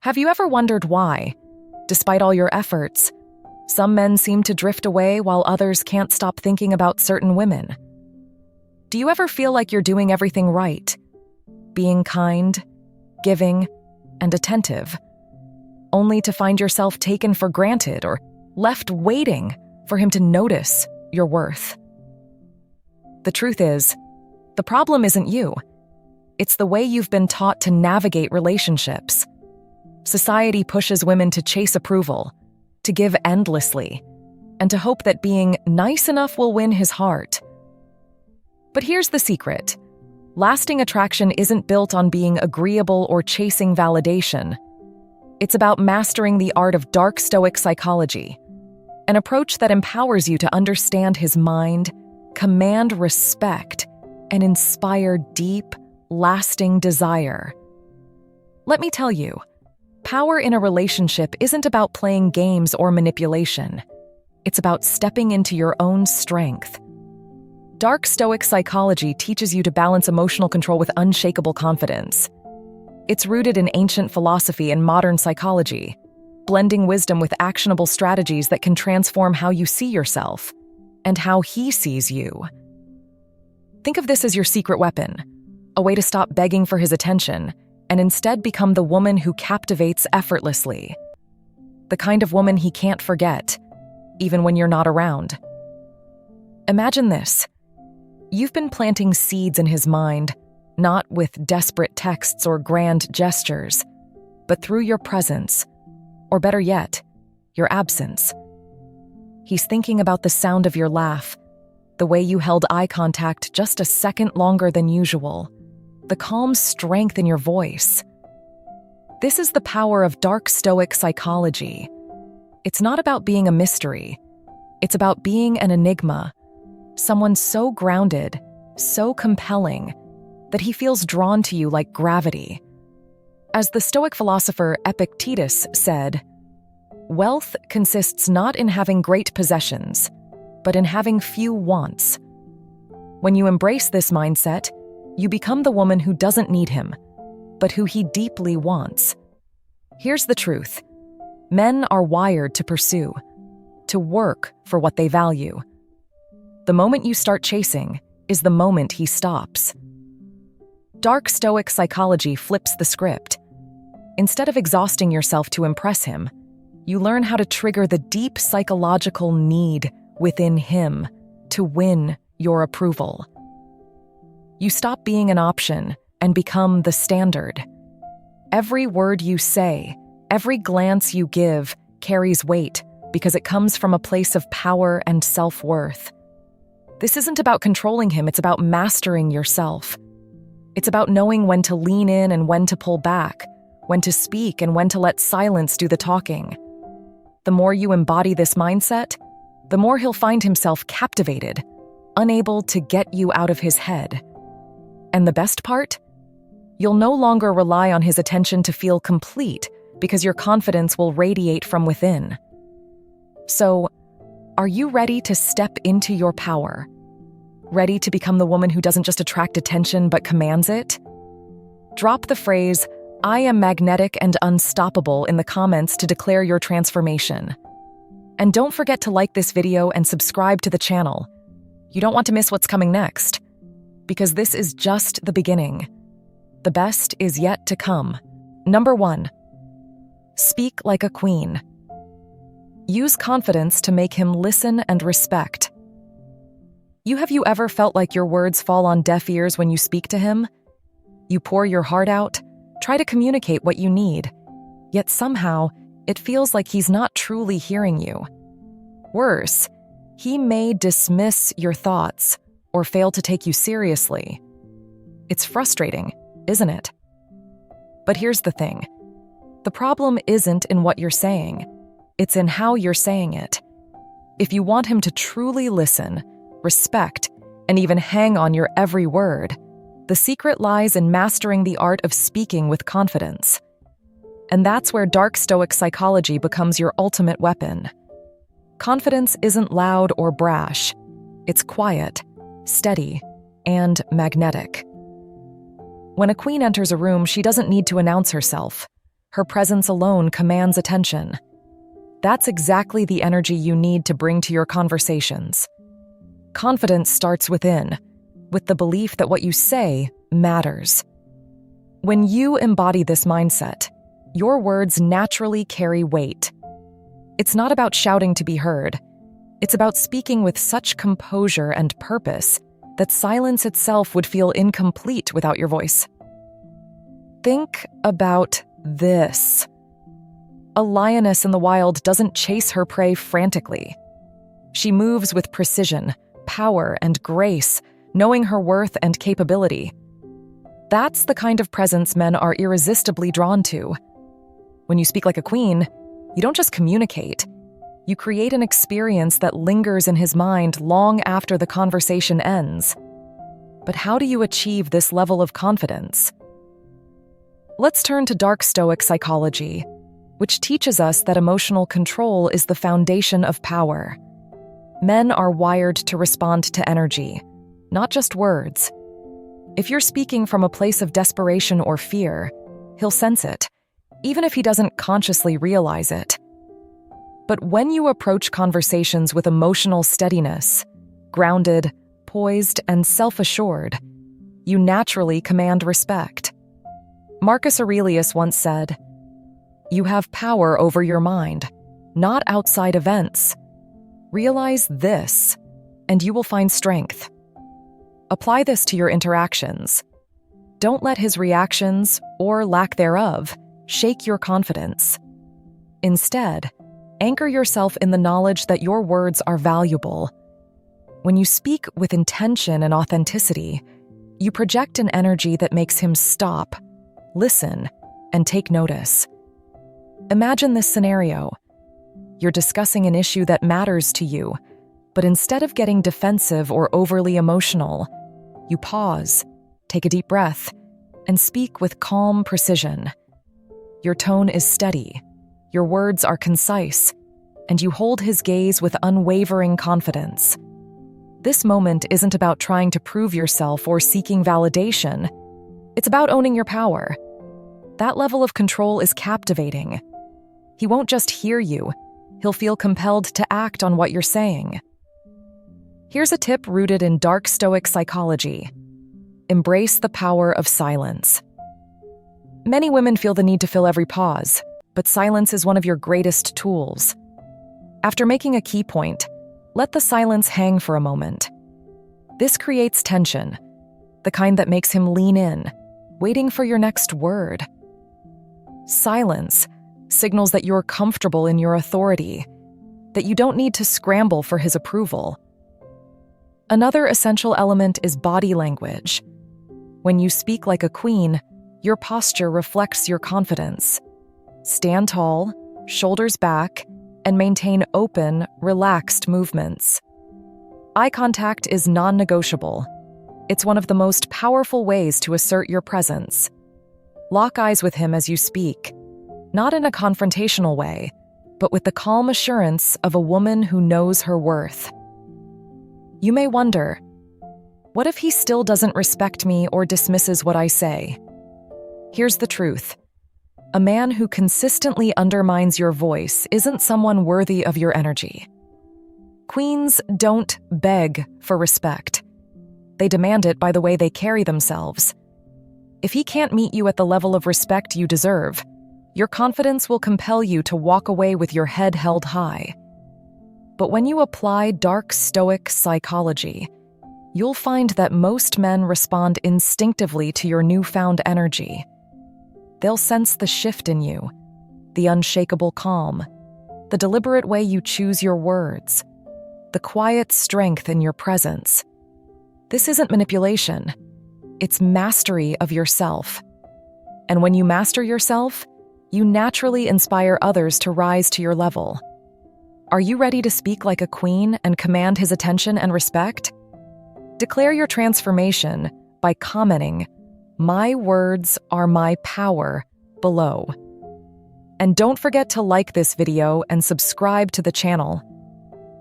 Have you ever wondered why, despite all your efforts, some men seem to drift away while others can't stop thinking about certain women? Do you ever feel like you're doing everything right, being kind, giving, and attentive, only to find yourself taken for granted or left waiting for him to notice your worth? The truth is, the problem isn't you. It's the way you've been taught to navigate relationships. Society pushes women to chase approval, to give endlessly, and to hope that being nice enough will win his heart. But here's the secret. Lasting attraction isn't built on being agreeable or chasing validation. It's about mastering the art of dark Stoic psychology, an approach that empowers you to understand his mind, command respect, and inspire deep, lasting desire. Let me tell you, power in a relationship isn't about playing games or manipulation. It's about stepping into your own strength. Dark Stoic psychology teaches you to balance emotional control with unshakable confidence. It's rooted in ancient philosophy and modern psychology, blending wisdom with actionable strategies that can transform how you see yourself and how he sees you. Think of this as your secret weapon, a way to stop begging for his attention and instead become the woman who captivates effortlessly. The kind of woman he can't forget, even when you're not around. Imagine this. You've been planting seeds in his mind, not with desperate texts or grand gestures, but through your presence, or better yet, your absence. He's thinking about the sound of your laugh, the way you held eye contact just a second longer than usual, the calm strength in your voice. This is the power of dark Stoic psychology. It's not about being a mystery. It's about being an enigma, someone so grounded, so compelling, that he feels drawn to you like gravity. As the Stoic philosopher Epictetus said, "Wealth consists not in having great possessions, but in having few wants." When you embrace this mindset, you become the woman who doesn't need him, but who he deeply wants. Here's the truth. Men are wired to pursue, to work for what they value. The moment you start chasing is the moment he stops. Dark Stoic psychology flips the script. Instead of exhausting yourself to impress him, you learn how to trigger the deep psychological need within him to win your approval. You stop being an option and become the standard. Every word you say, every glance you give carries weight because it comes from a place of power and self-worth. This isn't about controlling him, it's about mastering yourself. It's about knowing when to lean in and when to pull back, when to speak and when to let silence do the talking. The more you embody this mindset, the more he'll find himself captivated, unable to get you out of his head. And the best part? You'll no longer rely on his attention to feel complete because your confidence will radiate from within. So, are you ready to step into your power? Ready to become the woman who doesn't just attract attention but commands it? Drop the phrase, "I am magnetic and unstoppable" in the comments to declare your transformation. And don't forget to like this video and subscribe to the channel. You don't want to miss what's coming next, because this is just the beginning. The best is yet to come. Number 1. Speak like a queen. Use confidence to make him listen and respect. Have you ever felt like your words fall on deaf ears when you speak to him? You pour your heart out, try to communicate what you need, yet somehow it feels like he's not truly hearing you. Worse, he may dismiss your thoughts or fail to take you seriously. It's frustrating, isn't it? But here's the thing. The problem isn't in what you're saying. It's in how you're saying it. If you want him to truly listen, respect, and even hang on your every word, the secret lies in mastering the art of speaking with confidence. And that's where dark Stoic psychology becomes your ultimate weapon. Confidence isn't loud or brash. It's quiet, steady, and magnetic. When a queen enters a room, she doesn't need to announce herself. Her presence alone commands attention. That's exactly the energy you need to bring to your conversations. Confidence starts within, with the belief that what you say matters. When you embody this mindset, your words naturally carry weight. It's not about shouting to be heard. It's about speaking with such composure and purpose that silence itself would feel incomplete without your voice. Think about this. A lioness in the wild doesn't chase her prey frantically. She moves with precision, power, and grace, knowing her worth and capability. That's the kind of presence men are irresistibly drawn to. When you speak like a queen, you don't just communicate. You create an experience that lingers in his mind long after the conversation ends. But how do you achieve this level of confidence? Let's turn to dark Stoic psychology, which teaches us that emotional control is the foundation of power. Men are wired to respond to energy, not just words. If you're speaking from a place of desperation or fear, he'll sense it, even if he doesn't consciously realize it. But when you approach conversations with emotional steadiness, grounded, poised, and self-assured, you naturally command respect. Marcus Aurelius once said, "You have power over your mind, not outside events. Realize this, and you will find strength." Apply this to your interactions. Don't let his reactions, or lack thereof, shake your confidence. Instead, anchor yourself in the knowledge that your words are valuable. When you speak with intention and authenticity, you project an energy that makes him stop, listen, and take notice. Imagine this scenario. You're discussing an issue that matters to you, but instead of getting defensive or overly emotional, you pause, take a deep breath, and speak with calm precision. Your tone is steady, your words are concise, and you hold his gaze with unwavering confidence. This moment isn't about trying to prove yourself or seeking validation. It's about owning your power. That level of control is captivating. He won't just hear you, he'll feel compelled to act on what you're saying. Here's a tip rooted in dark Stoic psychology. Embrace the power of silence. Many women feel the need to fill every pause, but silence is one of your greatest tools. After making a key point, let the silence hang for a moment. This creates tension, the kind that makes him lean in, waiting for your next word. Silence signals that you're comfortable in your authority, that you don't need to scramble for his approval. Another essential element is body language. When you speak like a queen, your posture reflects your confidence. Stand tall, shoulders back, and maintain open, relaxed movements. Eye contact is non-negotiable. It's one of the most powerful ways to assert your presence. Lock eyes with him as you speak, not in a confrontational way, but with the calm assurance of a woman who knows her worth. You may wonder, what if he still doesn't respect me or dismisses what I say? Here's the truth. A man who consistently undermines your voice isn't someone worthy of your energy. Queens don't beg for respect. They demand it by the way they carry themselves. If he can't meet you at the level of respect you deserve, your confidence will compel you to walk away with your head held high. But when you apply dark Stoic psychology, you'll find that most men respond instinctively to your newfound energy. They'll sense the shift in you, the unshakable calm, the deliberate way you choose your words, the quiet strength in your presence. This isn't manipulation. It's mastery of yourself. And when you master yourself, you naturally inspire others to rise to your level. Are you ready to speak like a queen and command his attention and respect? Declare your transformation by commenting, "My words are my power," below. And don't forget to like this video and subscribe to the channel,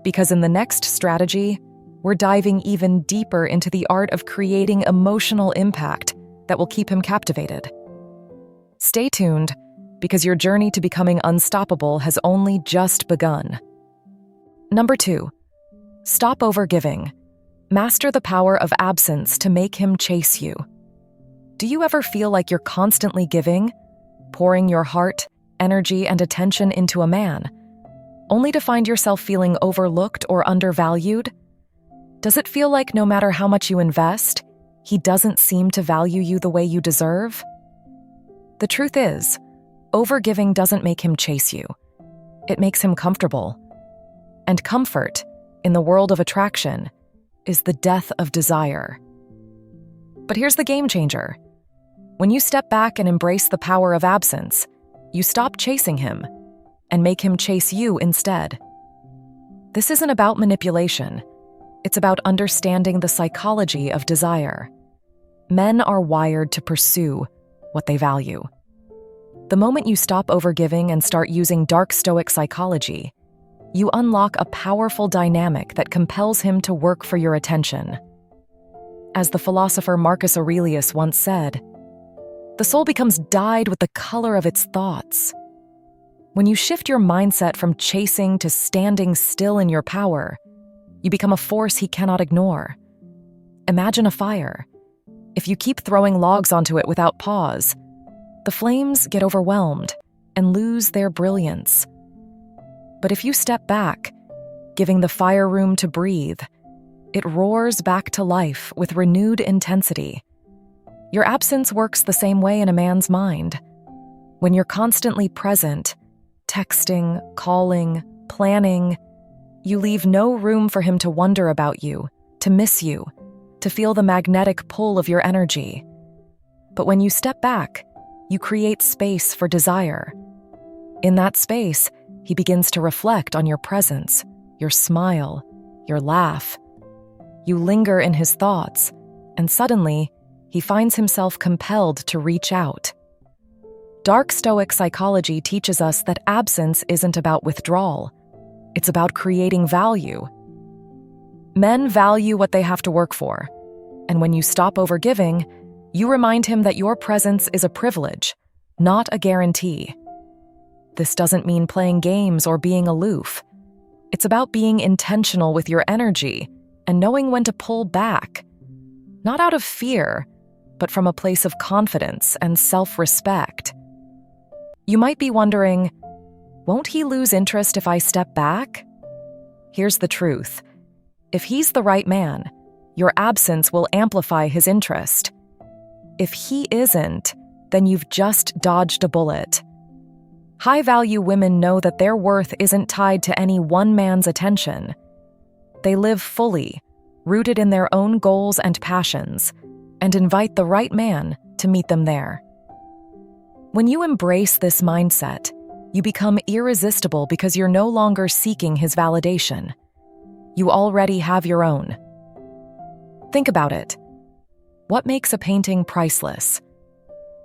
because in the next strategy, we're diving even deeper into the art of creating emotional impact that will keep him captivated. Stay tuned, because your journey to becoming unstoppable has only just begun. Number 2, stop overgiving. Master the power of absence to make him chase you. Do you ever feel like you're constantly giving, pouring your heart, energy, and attention into a man, only to find yourself feeling overlooked or undervalued? Does it feel like no matter how much you invest, he doesn't seem to value you the way you deserve? The truth is, overgiving doesn't make him chase you. It makes him comfortable. And comfort, in the world of attraction, is the death of desire. But here's the game changer. When you step back and embrace the power of absence, you stop chasing him and make him chase you instead. This isn't about manipulation. It's about understanding the psychology of desire. Men are wired to pursue what they value. The moment you stop overgiving and start using dark Stoic psychology, you unlock a powerful dynamic that compels him to work for your attention. As the philosopher Marcus Aurelius once said, "The soul becomes dyed with the color of its thoughts." When you shift your mindset from chasing to standing still in your power, you become a force he cannot ignore. Imagine a fire. If you keep throwing logs onto it without pause, the flames get overwhelmed and lose their brilliance. But if you step back, giving the fire room to breathe, it roars back to life with renewed intensity. Your absence works the same way in a man's mind. When you're constantly present, texting, calling, planning, you leave no room for him to wonder about you, to miss you, to feel the magnetic pull of your energy. But when you step back, you create space for desire. In that space, he begins to reflect on your presence, your smile, your laugh. You linger in his thoughts, and suddenly, he finds himself compelled to reach out. Dark Stoic psychology teaches us that absence isn't about withdrawal. It's about creating value. Men value what they have to work for, and when you stop overgiving, you remind him that your presence is a privilege, not a guarantee. This doesn't mean playing games or being aloof. It's about being intentional with your energy and knowing when to pull back, not out of fear, but from a place of confidence and self-respect. You might be wondering, won't he lose interest if I step back? Here's the truth. If he's the right man, your absence will amplify his interest. If he isn't, then you've just dodged a bullet. High-value women know that their worth isn't tied to any one man's attention. They live fully, rooted in their own goals and passions, and invite the right man to meet them there. When you embrace this mindset, you become irresistible because you're no longer seeking his validation. You already have your own. Think about it. What makes a painting priceless?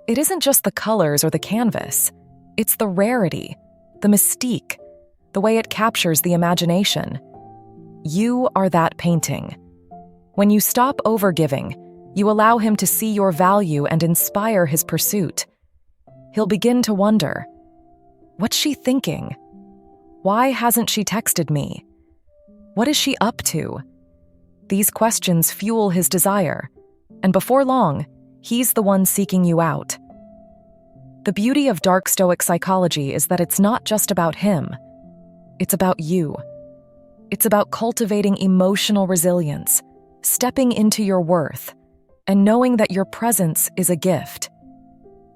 It isn't just the colors or the canvas. It's the rarity, the mystique, the way it captures the imagination. You are that painting. When you stop overgiving, you allow him to see your value and inspire his pursuit. He'll begin to wonder, what's she thinking? Why hasn't she texted me? What is she up to? These questions fuel his desire, and before long, he's the one seeking you out. The beauty of dark Stoic psychology is that it's not just about him. It's about you. It's about cultivating emotional resilience, stepping into your worth, and knowing that your presence is a gift.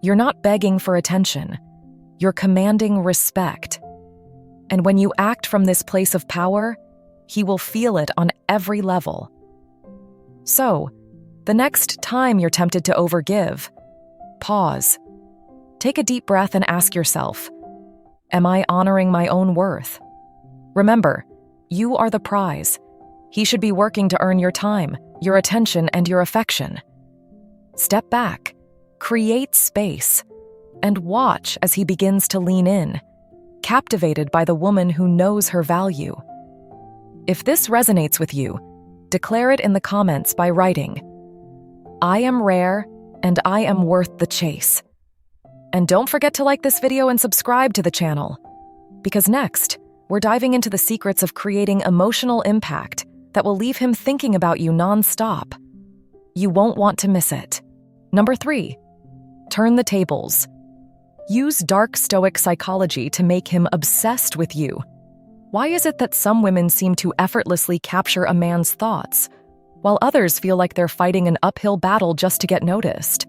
You're not begging for attention. You're commanding respect. And when you act from this place of power, he will feel it on every level. So, the next time you're tempted to overgive, pause. Take a deep breath and ask yourself, am I honoring my own worth? Remember, you are the prize. He should be working to earn your time, your attention, and your affection. Step back, create space, and watch as he begins to lean in, captivated by the woman who knows her value. If this resonates with you, declare it in the comments by writing, "I am rare and I am worth the chase." And don't forget to like this video and subscribe to the channel. Because next, we're diving into the secrets of creating emotional impact that will leave him thinking about you non-stop. You won't want to miss it. Number 3, turn the tables. Use dark Stoic psychology to make him obsessed with you. Why is it that some women seem to effortlessly capture a man's thoughts, while others feel like they're fighting an uphill battle just to get noticed?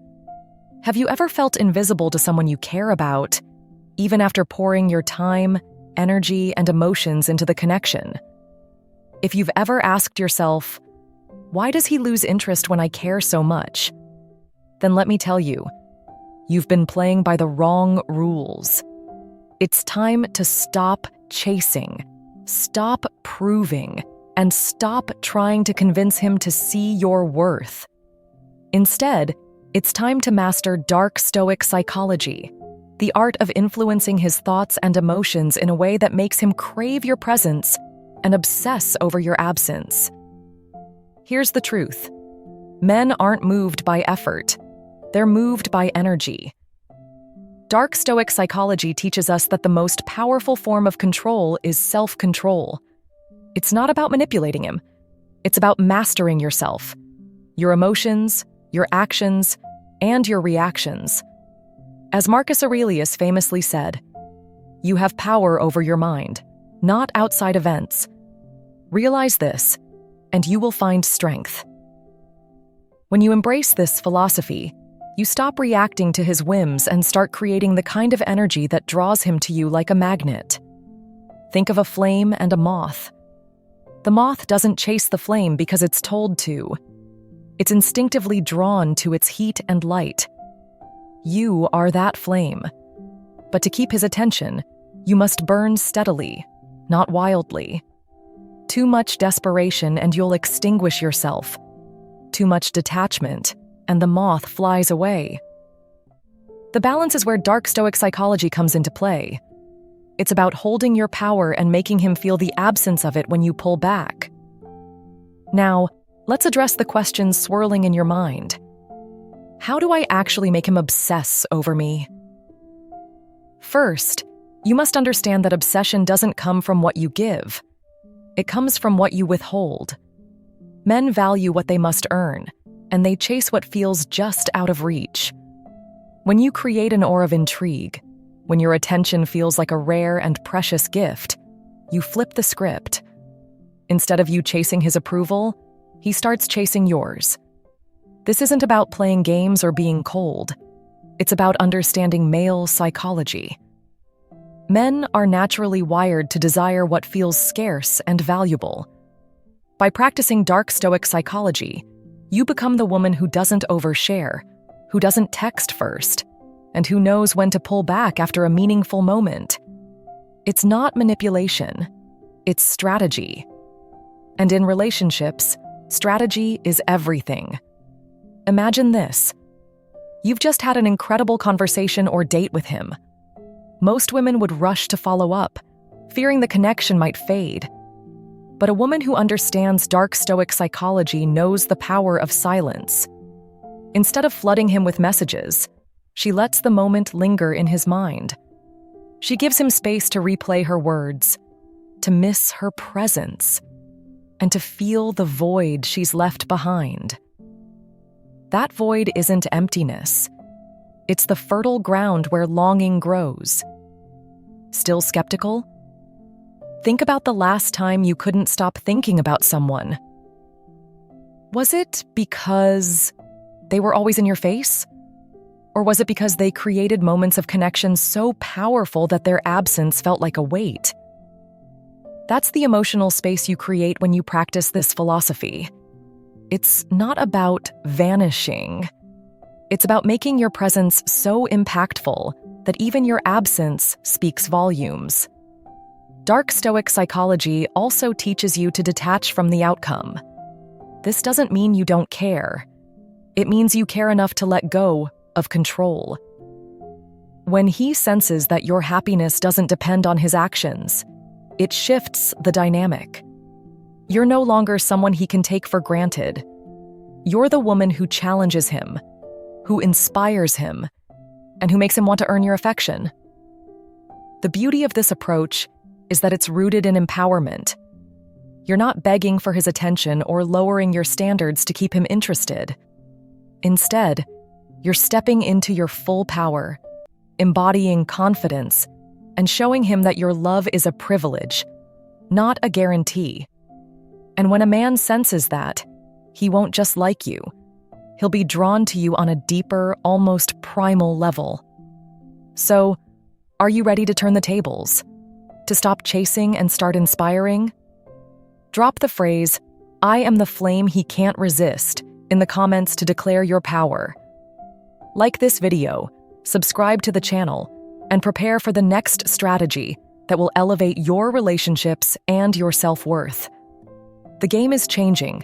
Have you ever felt invisible to someone you care about, even after pouring your time, energy, and emotions into the connection? If you've ever asked yourself, why does he lose interest when I care so much? Then let me tell you, you've been playing by the wrong rules. It's time to stop chasing, stop proving, and stop trying to convince him to see your worth. Instead, it's time to master dark Stoic psychology, the art of influencing his thoughts and emotions in a way that makes him crave your presence and obsess over your absence. Here's the truth. Men aren't moved by effort. They're moved by energy. Dark Stoic psychology teaches us that the most powerful form of control is self-control. It's not about manipulating him. It's about mastering yourself, your emotions, your actions, and your reactions. As Marcus Aurelius famously said, "You have power over your mind, not outside events. Realize this, and you will find strength." When you embrace this philosophy, you stop reacting to his whims and start creating the kind of energy that draws him to you like a magnet. Think of a flame and a moth. The moth doesn't chase the flame because it's told to. It's instinctively drawn to its heat and light. You are that flame. But to keep his attention, you must burn steadily, not wildly. Too much desperation and you'll extinguish yourself. Too much detachment, and the moth flies away. The balance is where dark Stoic psychology comes into play. It's about holding your power and making him feel the absence of it when you pull back. Now, let's address the questions swirling in your mind. How do I actually make him obsess over me? First, you must understand that obsession doesn't come from what you give. It comes from what you withhold. Men value what they must earn, and they chase what feels just out of reach. When you create an aura of intrigue, when your attention feels like a rare and precious gift, you flip the script. Instead of you chasing his approval, he starts chasing yours. This isn't about playing games or being cold. It's about understanding male psychology. Men are naturally wired to desire what feels scarce and valuable. By practicing dark Stoic psychology, you become the woman who doesn't overshare, who doesn't text first, and who knows when to pull back after a meaningful moment. It's not manipulation, it's strategy. And in relationships, strategy is everything. Imagine this. You've just had an incredible conversation or date with him. Most women would rush to follow up, fearing the connection might fade. But a woman who understands dark Stoic psychology knows the power of silence. Instead of flooding him with messages, she lets the moment linger in his mind. She gives him space to replay her words, to miss her presence, and to feel the void she's left behind. That void isn't emptiness. It's the fertile ground where longing grows. Still skeptical? Think about the last time you couldn't stop thinking about someone. Was it because they were always in your face? Or was it because they created moments of connection so powerful that their absence felt like a weight? That's the emotional space you create when you practice this philosophy. It's not about vanishing. It's about making your presence so impactful that even your absence speaks volumes. Dark Stoic psychology also teaches you to detach from the outcome. This doesn't mean you don't care. It means you care enough to let go of control. When he senses that your happiness doesn't depend on his actions, it shifts the dynamic. You're no longer someone he can take for granted. You're the woman who challenges him, who inspires him, and who makes him want to earn your affection. The beauty of this approach is that it's rooted in empowerment. You're not begging for his attention or lowering your standards to keep him interested. Instead, you're stepping into your full power, embodying confidence, and showing him that your love is a privilege, not a guarantee. And when a man senses that, he won't just like you. He'll be drawn to you on a deeper, almost primal level. So, are you ready to turn the tables? To stop chasing and start inspiring? Drop the phrase, "I am the flame he can't resist," in the comments to declare your power. Like this video, subscribe to the channel, and prepare for the next strategy that will elevate your relationships and your self-worth. The game is changing,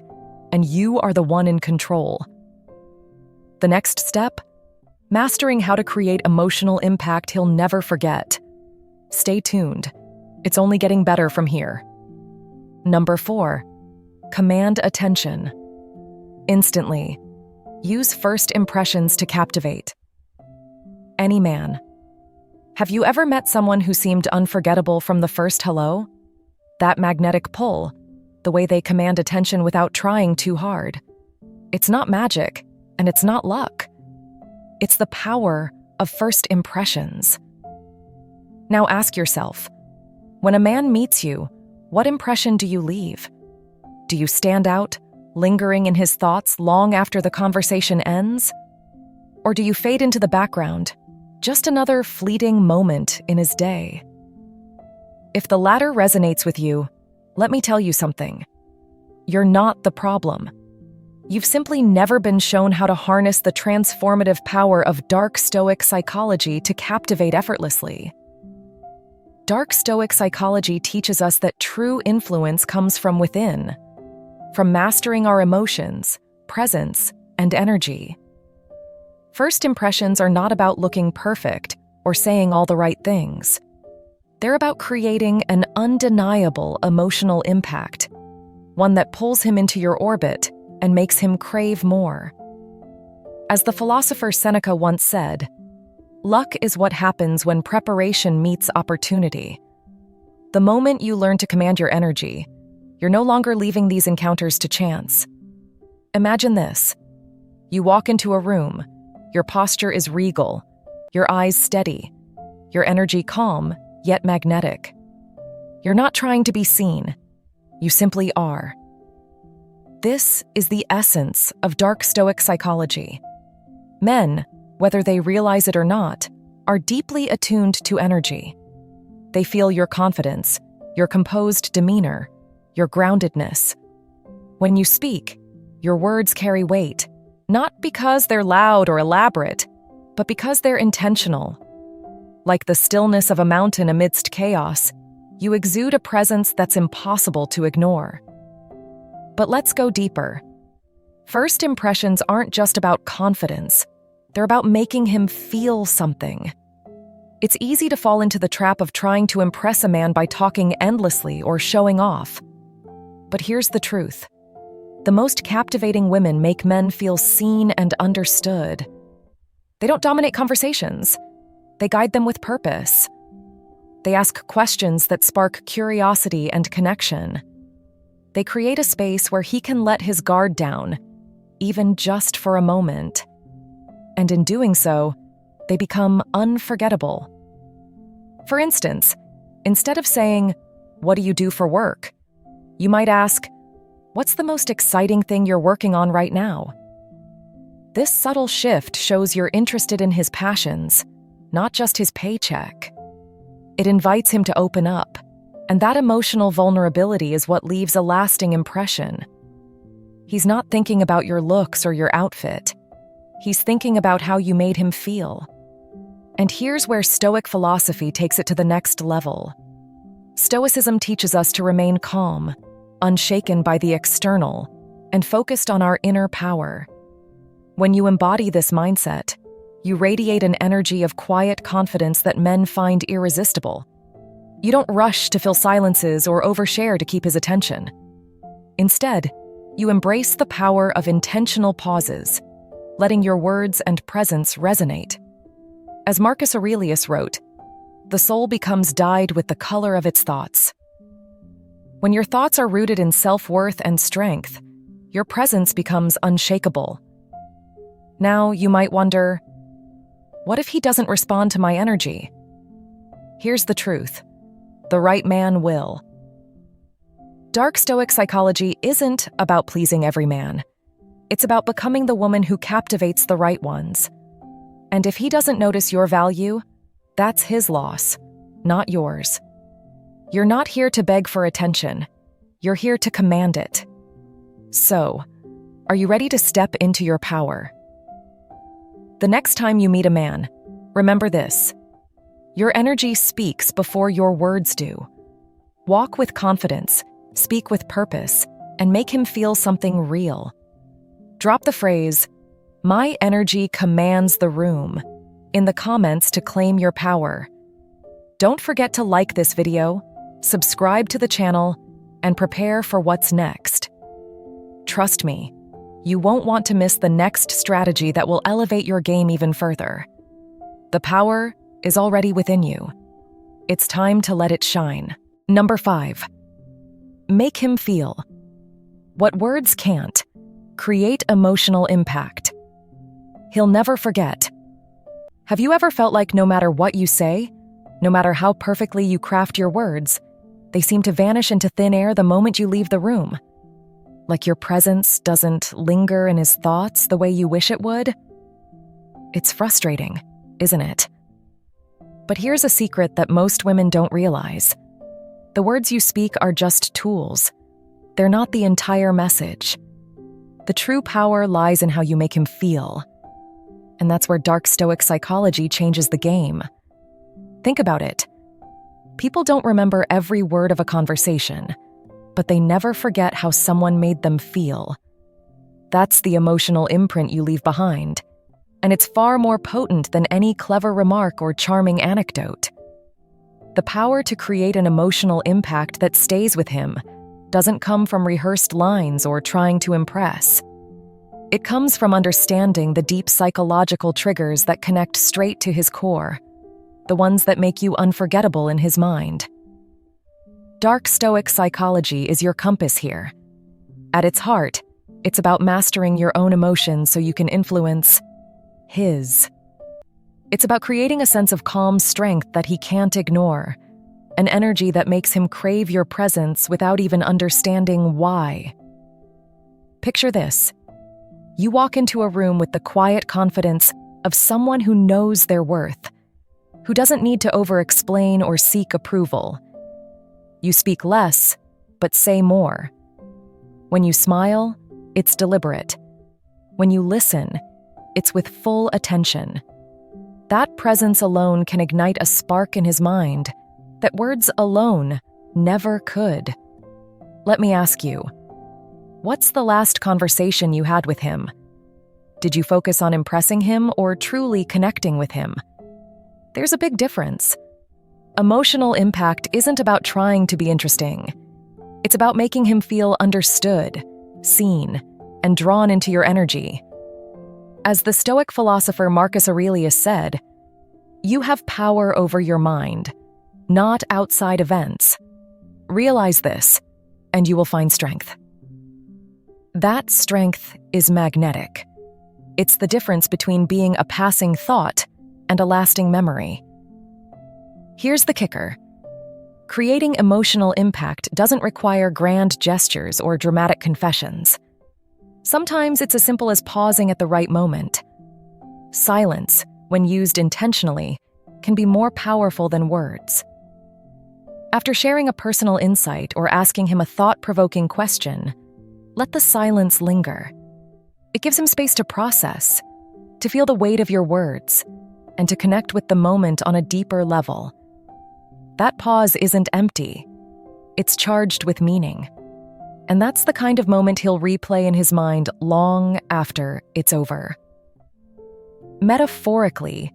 and you are the one in control. The next step? Mastering how to create emotional impact he'll never forget. Stay tuned. It's only getting better from here. Number 4, command attention. Instantly, use first impressions to captivate. Any man. Have you ever met someone who seemed unforgettable from the first hello? That magnetic pull, the way they command attention without trying too hard. It's not magic, and it's not luck. It's the power of first impressions. Now ask yourself, when a man meets you, what impression do you leave? Do you stand out, lingering in his thoughts long after the conversation ends? Or do you fade into the background, just another fleeting moment in his day? If the latter resonates with you, let me tell you something. You're not the problem. You've simply never been shown how to harness the transformative power of dark Stoic psychology to captivate effortlessly. Dark Stoic psychology teaches us that true influence comes from within, from mastering our emotions, presence, and energy. First impressions are not about looking perfect or saying all the right things. They're about creating an undeniable emotional impact, one that pulls him into your orbit and makes him crave more. As the philosopher Seneca once said, "Luck is what happens when preparation meets opportunity." The moment you learn to command your energy, you're no longer leaving these encounters to chance. Imagine this. You walk into a room. Your posture is regal, your eyes steady, your energy calm, yet magnetic. You're not trying to be seen. You simply are. This is the essence of dark Stoic psychology. Men, whether they realize it or not, are deeply attuned to energy. They feel your confidence, your composed demeanor, your groundedness. When you speak, your words carry weight, not because they're loud or elaborate, but because they're intentional. Like the stillness of a mountain amidst chaos, you exude a presence that's impossible to ignore. But let's go deeper. First impressions aren't just about confidence. They're about making him feel something. It's easy to fall into the trap of trying to impress a man by talking endlessly or showing off. But here's the truth. The most captivating women make men feel seen and understood. They don't dominate conversations. They guide them with purpose. They ask questions that spark curiosity and connection. They create a space where he can let his guard down, even just for a moment. And in doing so, they become unforgettable. For instance, instead of saying, "What do you do for work?" you might ask, "What's the most exciting thing you're working on right now?" This subtle shift shows you're interested in his passions, not just his paycheck. It invites him to open up, and that emotional vulnerability is what leaves a lasting impression. He's not thinking about your looks or your outfit. He's thinking about how you made him feel. And here's where Stoic philosophy takes it to the next level. Stoicism teaches us to remain calm, unshaken by the external, and focused on our inner power. When you embody this mindset, you radiate an energy of quiet confidence that men find irresistible. You don't rush to fill silences or overshare to keep his attention. Instead, you embrace the power of intentional pauses, letting your words and presence resonate. As Marcus Aurelius wrote, the soul becomes dyed with the color of its thoughts. When your thoughts are rooted in self-worth and strength, your presence becomes unshakable. Now, you might wonder, what if he doesn't respond to my energy? Here's the truth. The right man will. Dark Stoic psychology isn't about pleasing every man. It's about becoming the woman who captivates the right ones. And if he doesn't notice your value, that's his loss, not yours. You're not here to beg for attention. You're here to command it. So, are you ready to step into your power? The next time you meet a man, remember this. Your energy speaks before your words do. Walk with confidence, speak with purpose, and make him feel something real. Drop the phrase, "My energy commands the room," in the comments to claim your power. Don't forget to like this video, subscribe to the channel, and prepare for what's next. Trust me, you won't want to miss the next strategy that will elevate your game even further. The power is already within you. It's time to let it shine. Number 5. Make him feel. What words can't. Create emotional impact. He'll never forget. Have you ever felt like no matter what you say, no matter how perfectly you craft your words, they seem to vanish into thin air the moment you leave the room? Like your presence doesn't linger in his thoughts the way you wish it would? It's frustrating, isn't it? But here's a secret that most women don't realize. The words you speak are just tools. They're not the entire message. The true power lies in how you make him feel. And that's where Dark Stoic psychology changes the game. Think about it. People don't remember every word of a conversation, but they never forget how someone made them feel. That's the emotional imprint you leave behind. And it's far more potent than any clever remark or charming anecdote. The power to create an emotional impact that stays with him doesn't come from rehearsed lines or trying to impress. It comes from understanding the deep psychological triggers that connect straight to his core, the ones that make you unforgettable in his mind. Dark Stoic psychology is your compass here. At its heart, it's about mastering your own emotions so you can influence his. It's about creating a sense of calm strength that he can't ignore, an energy that makes him crave your presence without even understanding why. Picture this. You walk into a room with the quiet confidence of someone who knows their worth, who doesn't need to over-explain or seek approval. You speak less, but say more. When you smile, it's deliberate. When you listen, it's with full attention. That presence alone can ignite a spark in his mind that words alone never could. Let me ask you, what's the last conversation you had with him? Did you focus on impressing him or truly connecting with him? There's a big difference. Emotional impact isn't about trying to be interesting. It's about making him feel understood, seen, and drawn into your energy. As the Stoic philosopher Marcus Aurelius said, "You have power over your mind, not outside events. Realize this, and you will find strength." That strength is magnetic. It's the difference between being a passing thought and a lasting memory. Here's the kicker. Creating emotional impact doesn't require grand gestures or dramatic confessions. Sometimes it's as simple as pausing at the right moment. Silence, when used intentionally, can be more powerful than words. After sharing a personal insight or asking him a thought-provoking question, let the silence linger. It gives him space to process, to feel the weight of your words, and to connect with the moment on a deeper level. That pause isn't empty. It's charged with meaning. And that's the kind of moment he'll replay in his mind long after it's over. Metaphorically,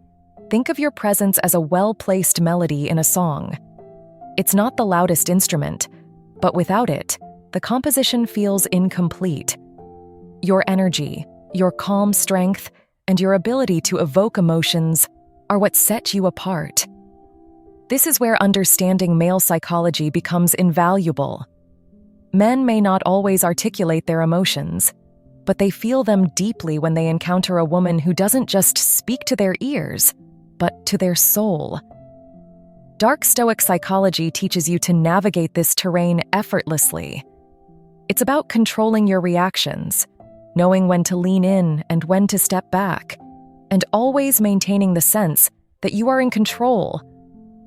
think of your presence as a well-placed melody in a song. It's not the loudest instrument, but without it, the composition feels incomplete. Your energy, your calm strength, and your ability to evoke emotions are what set you apart. This is where understanding male psychology becomes invaluable. Men may not always articulate their emotions, but they feel them deeply when they encounter a woman who doesn't just speak to their ears, but to their soul. Dark Stoic psychology teaches you to navigate this terrain effortlessly. It's about controlling your reactions, knowing when to lean in and when to step back, and always maintaining the sense that you are in control.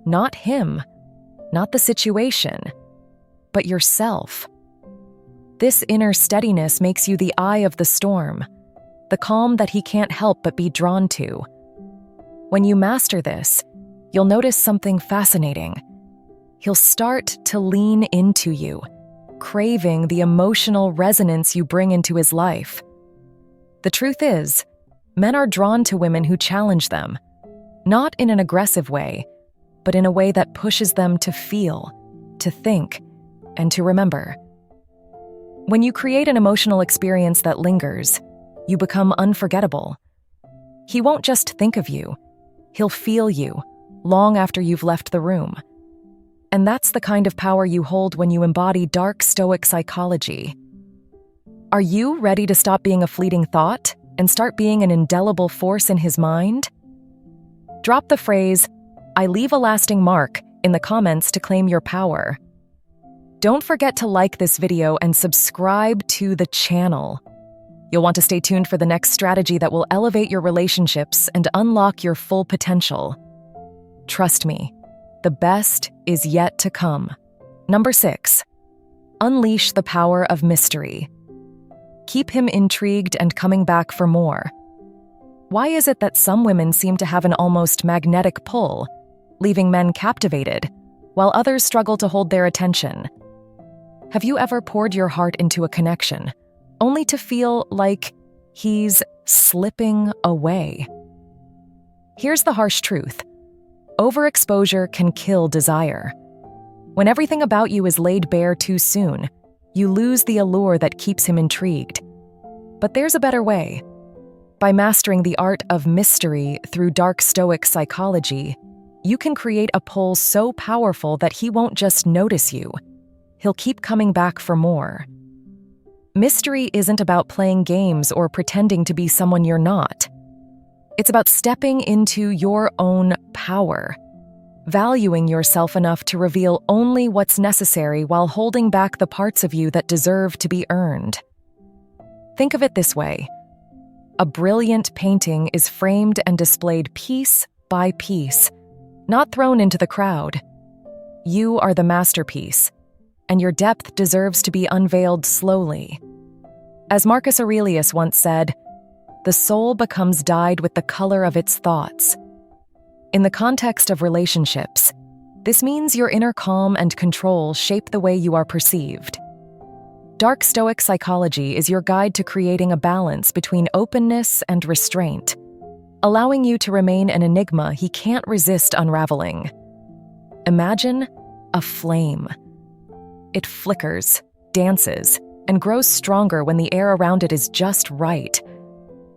Not him, not the situation, but yourself. This inner steadiness makes you the eye of the storm, the calm that he can't help but be drawn to. When you master this, you'll notice something fascinating. He'll start to lean into you, craving the emotional resonance you bring into his life. The truth is, men are drawn to women who challenge them, not in an aggressive way, but in a way that pushes them to feel, to think, and to remember. When you create an emotional experience that lingers, you become unforgettable. He won't just think of you, he'll feel you long after you've left the room. And that's the kind of power you hold when you embody Dark Stoic psychology. Are you ready to stop being a fleeting thought and start being an indelible force in his mind? Drop the phrase, "I leave a lasting mark," in the comments to claim your power. Don't forget to like this video and subscribe to the channel. You'll want to stay tuned for the next strategy that will elevate your relationships and unlock your full potential. Trust me, the best is yet to come. Number 6, unleash the power of mystery. Keep him intrigued and coming back for more. Why is it that some women seem to have an almost magnetic pull, leaving men captivated, while others struggle to hold their attention? Have you ever poured your heart into a connection, only to feel like he's slipping away? Here's the harsh truth. Overexposure can kill desire. When everything about you is laid bare too soon, you lose the allure that keeps him intrigued. But there's a better way. By mastering the art of mystery through Dark Stoic psychology, you can create a pull so powerful that he won't just notice you. He'll keep coming back for more. Mystery isn't about playing games or pretending to be someone you're not. It's about stepping into your own power, valuing yourself enough to reveal only what's necessary while holding back the parts of you that deserve to be earned. Think of it this way. A brilliant painting is framed and displayed piece by piece, not thrown into the crowd. You are the masterpiece, and your depth deserves to be unveiled slowly. As Marcus Aurelius once said, "The soul becomes dyed with the color of its thoughts." In the context of relationships, this means your inner calm and control shape the way you are perceived. Dark Stoic psychology is your guide to creating a balance between openness and restraint, allowing you to remain an enigma he can't resist unraveling. Imagine a flame. It flickers, dances, and grows stronger when the air around it is just right.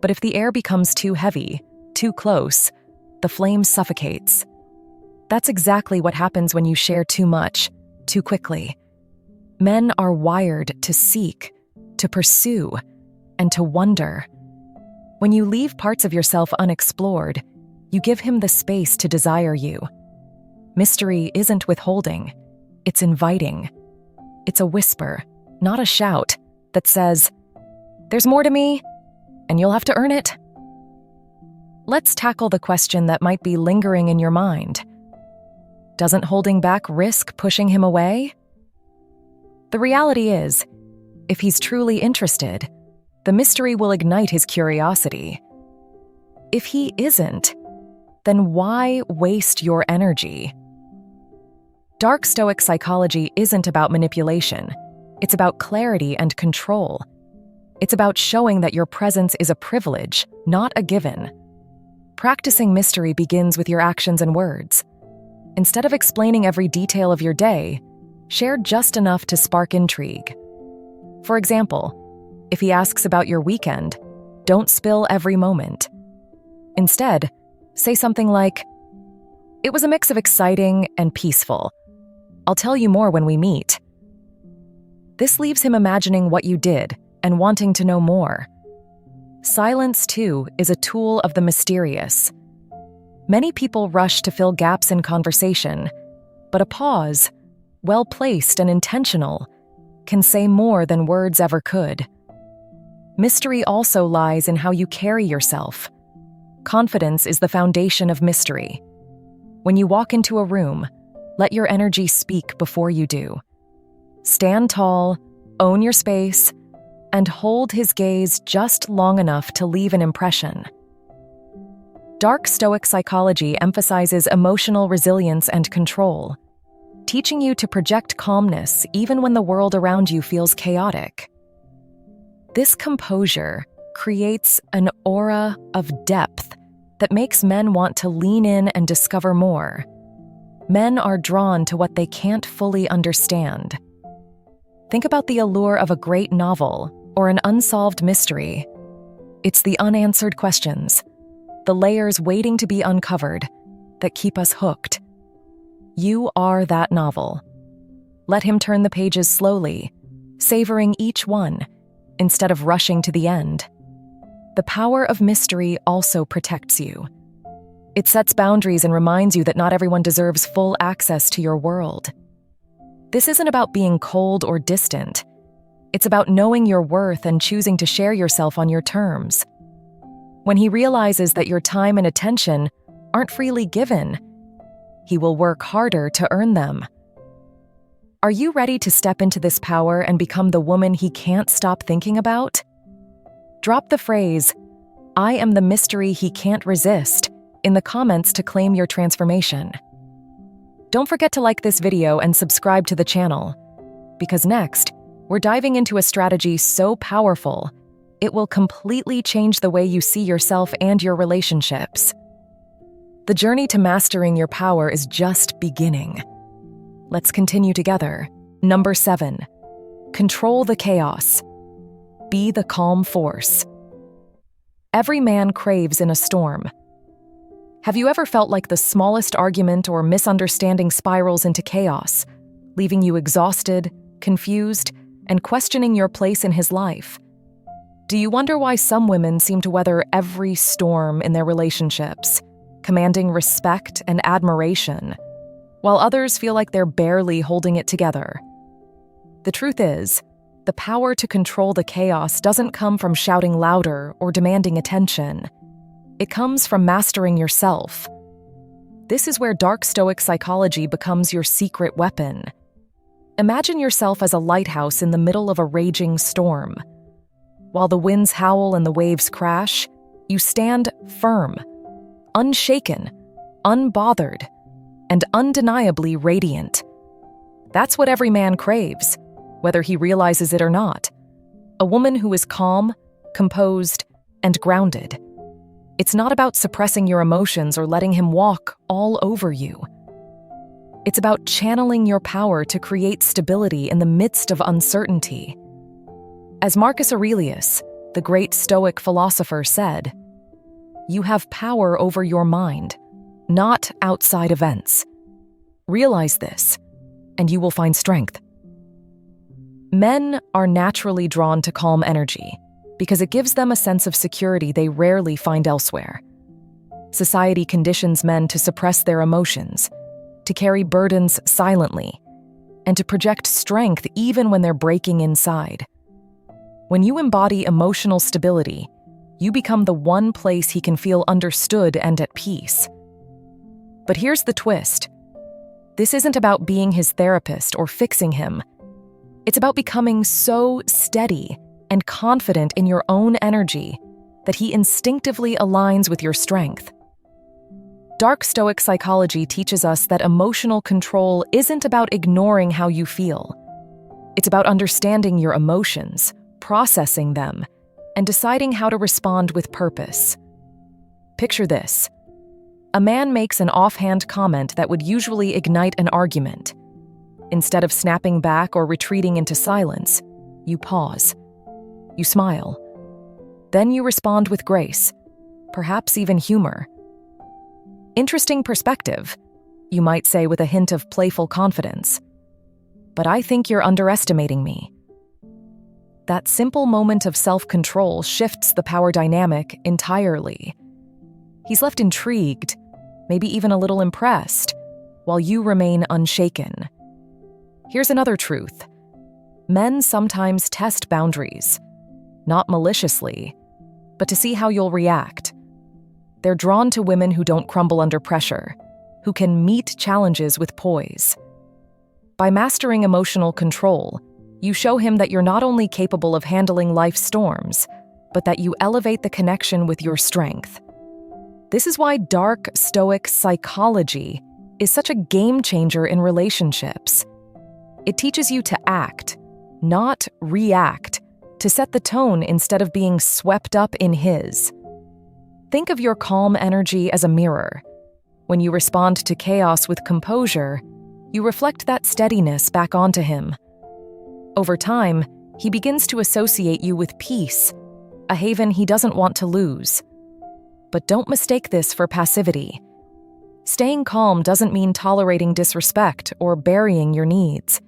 But if the air becomes too heavy, too close, the flame suffocates. That's exactly what happens when you share too much, too quickly. Men are wired to seek, to pursue, and to wonder. When you leave parts of yourself unexplored, you give him the space to desire you. Mystery isn't withholding, it's inviting. It's a whisper, not a shout, that says, "There's more to me, and you'll have to earn it." Let's tackle the question that might be lingering in your mind. Doesn't holding back risk pushing him away? The reality is, if he's truly interested, the mystery will ignite his curiosity. If he isn't, then why waste your energy? Dark Stoic psychology isn't about manipulation. It's about clarity and control. It's about showing that your presence is a privilege, not a given. Practicing mystery begins with your actions and words. Instead of explaining every detail of your day, share just enough to spark intrigue. For example, if he asks about your weekend, don't spill every moment. Instead, Say something like, "It was a mix of exciting and peaceful. I'll tell you more when we meet." This leaves him imagining what you did and wanting to know more. Silence, too, is a tool of the mysterious. Many people rush to fill gaps in conversation, but a pause, well-placed and intentional, can say more than words ever could. Mystery also lies in how you carry yourself. Confidence is the foundation of mystery. When you walk into a room, let your energy speak before you do. Stand tall, own your space, and hold his gaze just long enough to leave an impression. Dark Stoic psychology emphasizes emotional resilience and control, teaching you to project calmness even when the world around you feels chaotic. This composure creates an aura of depth that makes men want to lean in and discover more. Men are drawn to what they can't fully understand. Think about the allure of a great novel or an unsolved mystery. It's the unanswered questions, the layers waiting to be uncovered, that keep us hooked. You are that novel. Let him turn the pages slowly, savoring each one, instead of rushing to the end. The power of mystery also protects you. It sets boundaries and reminds you that not everyone deserves full access to your world. This isn't about being cold or distant. It's about knowing your worth and choosing to share yourself on your terms. When he realizes that your time and attention aren't freely given, he will work harder to earn them. Are you ready to step into this power and become the woman he can't stop thinking about? Drop the phrase, "I am the mystery he can't resist," in the comments to claim your transformation. Don't forget to like this video and subscribe to the channel, because next, we're diving into a strategy so powerful, it will completely change the way you see yourself and your relationships. The journey to mastering your power is just beginning. Let's continue together. Number 7, control the chaos. Be the calm force. Every man craves in a storm. Have you ever felt like the smallest argument or misunderstanding spirals into chaos, leaving you exhausted, confused, and questioning your place in his life? Do you wonder why some women seem to weather every storm in their relationships, commanding respect and admiration, while others feel like they're barely holding it together? The truth is, the power to control the chaos doesn't come from shouting louder or demanding attention. It comes from mastering yourself. This is where dark Stoic psychology becomes your secret weapon. Imagine yourself as a lighthouse in the middle of a raging storm. While the winds howl and the waves crash, you stand firm, unshaken, unbothered, and undeniably radiant. That's what every man craves, whether he realizes it or not. A woman who is calm, composed, and grounded. It's not about suppressing your emotions or letting him walk all over you. It's about channeling your power to create stability in the midst of uncertainty. As Marcus Aurelius, the great Stoic philosopher, said, "You have power over your mind, not outside events. Realize this, and you will find strength." Men are naturally drawn to calm energy because it gives them a sense of security they rarely find elsewhere. Society conditions men to suppress their emotions, to carry burdens silently, and to project strength even when they're breaking inside. When you embody emotional stability, you become the one place he can feel understood and at peace. But here's the twist. This isn't about being his therapist or fixing him. It's about becoming so steady and confident in your own energy that he instinctively aligns with your strength. Dark Stoic psychology teaches us that emotional control isn't about ignoring how you feel. It's about understanding your emotions, processing them, and deciding how to respond with purpose. Picture this. A man makes an offhand comment that would usually ignite an argument. Instead of snapping back or retreating into silence, you pause. You smile. Then you respond with grace, perhaps even humor. Interesting perspective, you might say with a hint of playful confidence. But I think you're underestimating me. That simple moment of self-control shifts the power dynamic entirely. He's left intrigued, maybe even a little impressed, while you remain unshaken. Here's another truth. Men sometimes test boundaries, not maliciously, but to see how you'll react. They're drawn to women who don't crumble under pressure, who can meet challenges with poise. By mastering emotional control, you show him that you're not only capable of handling life's storms, but that you elevate the connection with your strength. This is why dark Stoic psychology is such a game changer in relationships. It teaches you to act, not react, to set the tone instead of being swept up in his. Think of your calm energy as a mirror. When you respond to chaos with composure, you reflect that steadiness back onto him. Over time, he begins to associate you with peace, a haven he doesn't want to lose. But don't mistake this for passivity. Staying calm doesn't mean tolerating disrespect or burying your needs.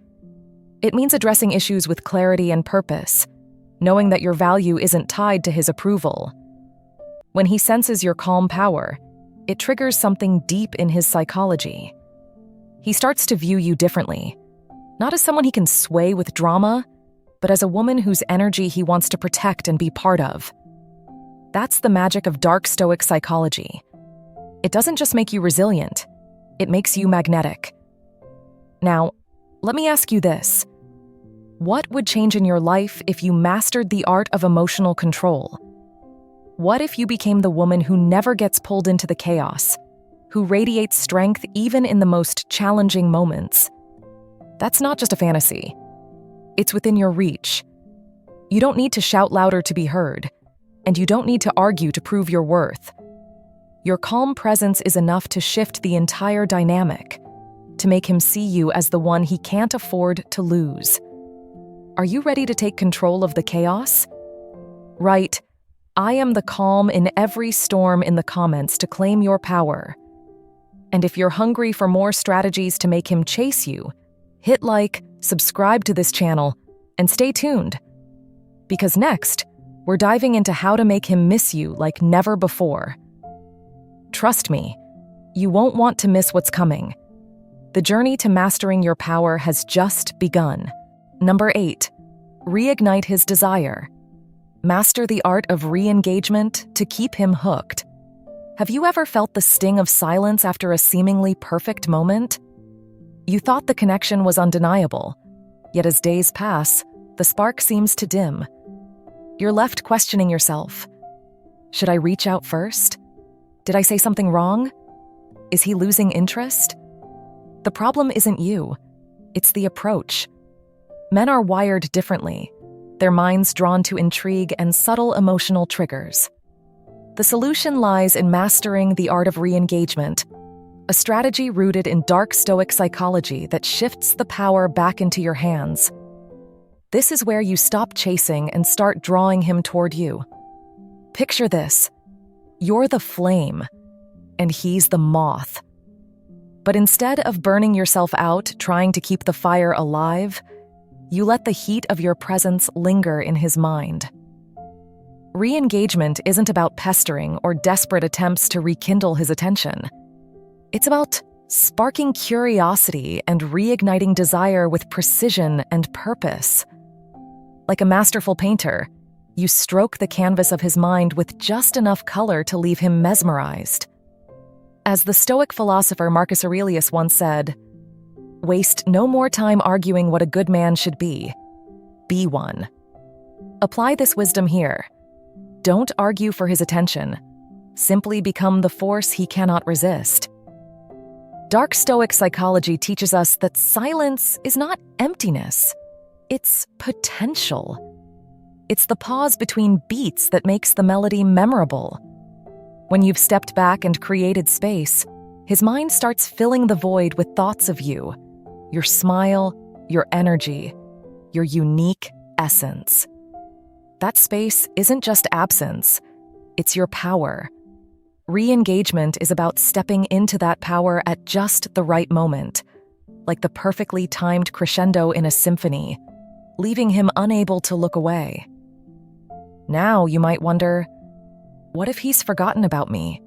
It means addressing issues with clarity and purpose, knowing that your value isn't tied to his approval. When he senses your calm power, it triggers something deep in his psychology. He starts to view you differently, not as someone he can sway with drama, but as a woman whose energy he wants to protect and be part of. That's the magic of dark Stoic psychology. It doesn't just make you resilient, it makes you magnetic. Now, let me ask you this. What would change in your life if you mastered the art of emotional control? What if you became the woman who never gets pulled into the chaos, who radiates strength even in the most challenging moments? That's not just a fantasy. It's within your reach. You don't need to shout louder to be heard, and you don't need to argue to prove your worth. Your calm presence is enough to shift the entire dynamic, to make him see you as the one he can't afford to lose. Are you ready to take control of the chaos? Write, "I am the calm in every storm" in the comments to claim your power. And if you're hungry for more strategies to make him chase you, hit like, subscribe to this channel, and stay tuned. Because next, we're diving into how to make him miss you like never before. Trust me, you won't want to miss what's coming. The journey to mastering your power has just begun. Number 8, reignite his desire. Master the art of re-engagement to keep him hooked. Have you ever felt the sting of silence after a seemingly perfect moment? You thought the connection was undeniable, yet as days pass, the spark seems to dim. You're left questioning yourself. Should I reach out first? Did I say something wrong? Is he losing interest? The problem isn't you. It's the approach. Men are wired differently, their minds drawn to intrigue and subtle emotional triggers. The solution lies in mastering the art of re-engagement, a strategy rooted in dark Stoic psychology that shifts the power back into your hands. This is where you stop chasing and start drawing him toward you. Picture this. You're the flame, and he's the moth. But instead of burning yourself out trying to keep the fire alive, you let the heat of your presence linger in his mind. Re-engagement isn't about pestering or desperate attempts to rekindle his attention. It's about sparking curiosity and reigniting desire with precision and purpose. Like a masterful painter, you stroke the canvas of his mind with just enough color to leave him mesmerized. As the Stoic philosopher Marcus Aurelius once said, "Waste no more time arguing what a good man should be. Be one." Apply this wisdom here. Don't argue for his attention. Simply become the force he cannot resist. Dark Stoic psychology teaches us that silence is not emptiness. It's potential. It's the pause between beats that makes the melody memorable. When you've stepped back and created space, his mind starts filling the void with thoughts of you, your smile, your energy, your unique essence. That space isn't just absence, it's your power. Re-engagement is about stepping into that power at just the right moment, like the perfectly timed crescendo in a symphony, leaving him unable to look away. Now you might wonder, what if he's forgotten about me?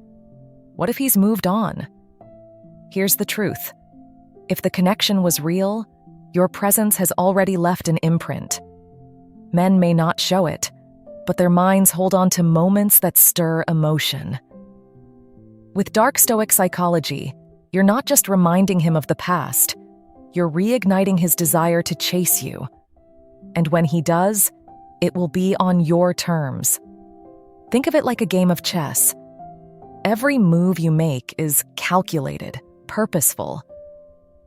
What if he's moved on? Here's the truth. If the connection was real, your presence has already left an imprint. Men may not show it, but their minds hold on to moments that stir emotion. With dark Stoic psychology, you're not just reminding him of the past, you're reigniting his desire to chase you. And when he does, it will be on your terms. Think of it like a game of chess. Every move you make is calculated, purposeful.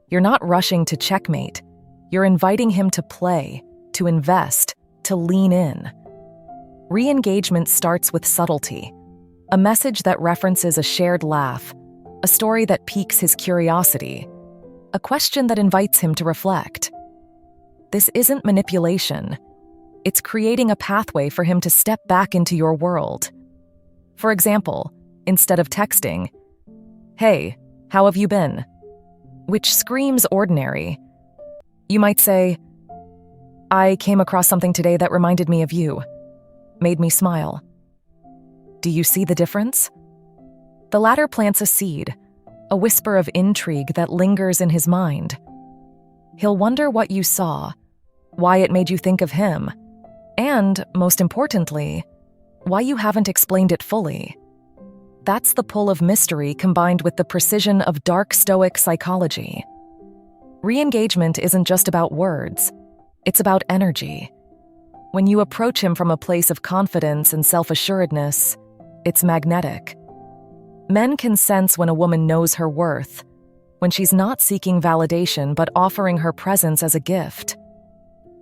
You're not rushing to checkmate. You're inviting him to play, to invest, to lean in. Re-engagement starts with subtlety, a message that references a shared laugh, a story that piques his curiosity, a question that invites him to reflect. This isn't manipulation. It's creating a pathway for him to step back into your world. For example, instead of texting, "Hey, how have you been?" which screams ordinary, you might say, "I came across something today that reminded me of you, made me smile." Do you see the difference? The latter plants a seed, a whisper of intrigue that lingers in his mind. He'll wonder what you saw, why it made you think of him, and, most importantly, why you haven't explained it fully. That's the pull of mystery combined with the precision of dark Stoic psychology. Re-engagement isn't just about words, it's about energy. When you approach him from a place of confidence and self-assuredness, it's magnetic. Men can sense when a woman knows her worth, when she's not seeking validation but offering her presence as a gift.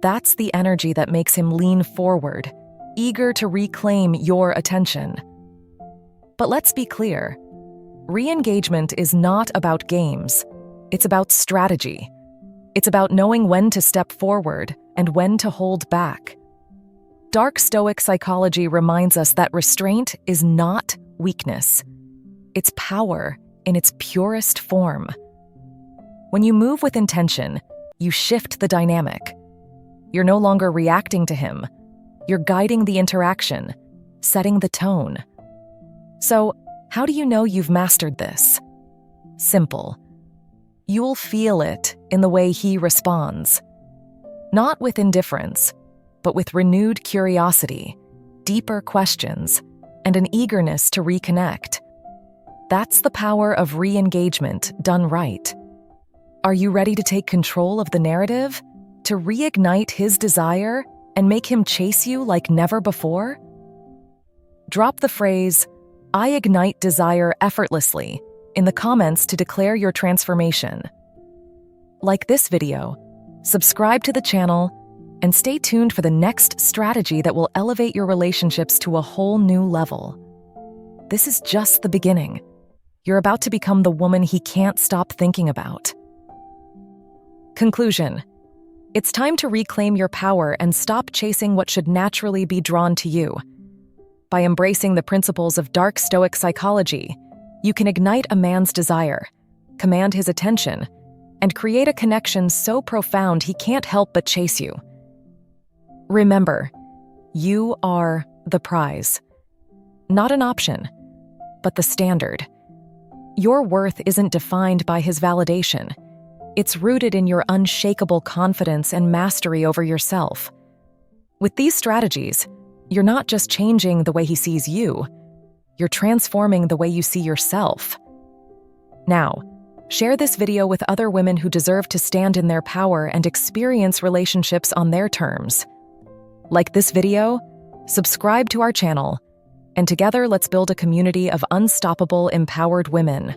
That's the energy that makes him lean forward, eager to reclaim your attention. But let's be clear, re-engagement is not about games. It's about strategy. It's about knowing when to step forward and when to hold back. Dark Stoic psychology reminds us that restraint is not weakness. It's power in its purest form. When you move with intention, you shift the dynamic. You're no longer reacting to him. You're guiding the interaction, setting the tone. So, how do you know you've mastered this? Simple. You'll feel it in the way he responds. Not with indifference, but with renewed curiosity, deeper questions, and an eagerness to reconnect. That's the power of re-engagement done right. Are you ready to take control of the narrative? To reignite his desire and make him chase you like never before? Drop the phrase, "I ignite desire effortlessly," in the comments to declare your transformation. Like this video, subscribe to the channel, and stay tuned for the next strategy that will elevate your relationships to a whole new level. This is just the beginning. You're about to become the woman he can't stop thinking about. Conclusion. It's time to reclaim your power and stop chasing what should naturally be drawn to you. By embracing the principles of dark Stoic psychology, you can ignite a man's desire, command his attention, and create a connection so profound he can't help but chase you. Remember, you are the prize. Not an option, but the standard. Your worth isn't defined by his validation. It's rooted in your unshakable confidence and mastery over yourself. With these strategies, you're not just changing the way he sees you, you're transforming the way you see yourself. Now, share this video with other women who deserve to stand in their power and experience relationships on their terms. Like this video, subscribe to our channel, and together let's build a community of unstoppable, empowered women.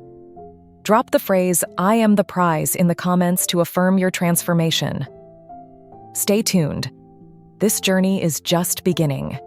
Drop the phrase, "I am the prize," in the comments to affirm your transformation. Stay tuned. This journey is just beginning.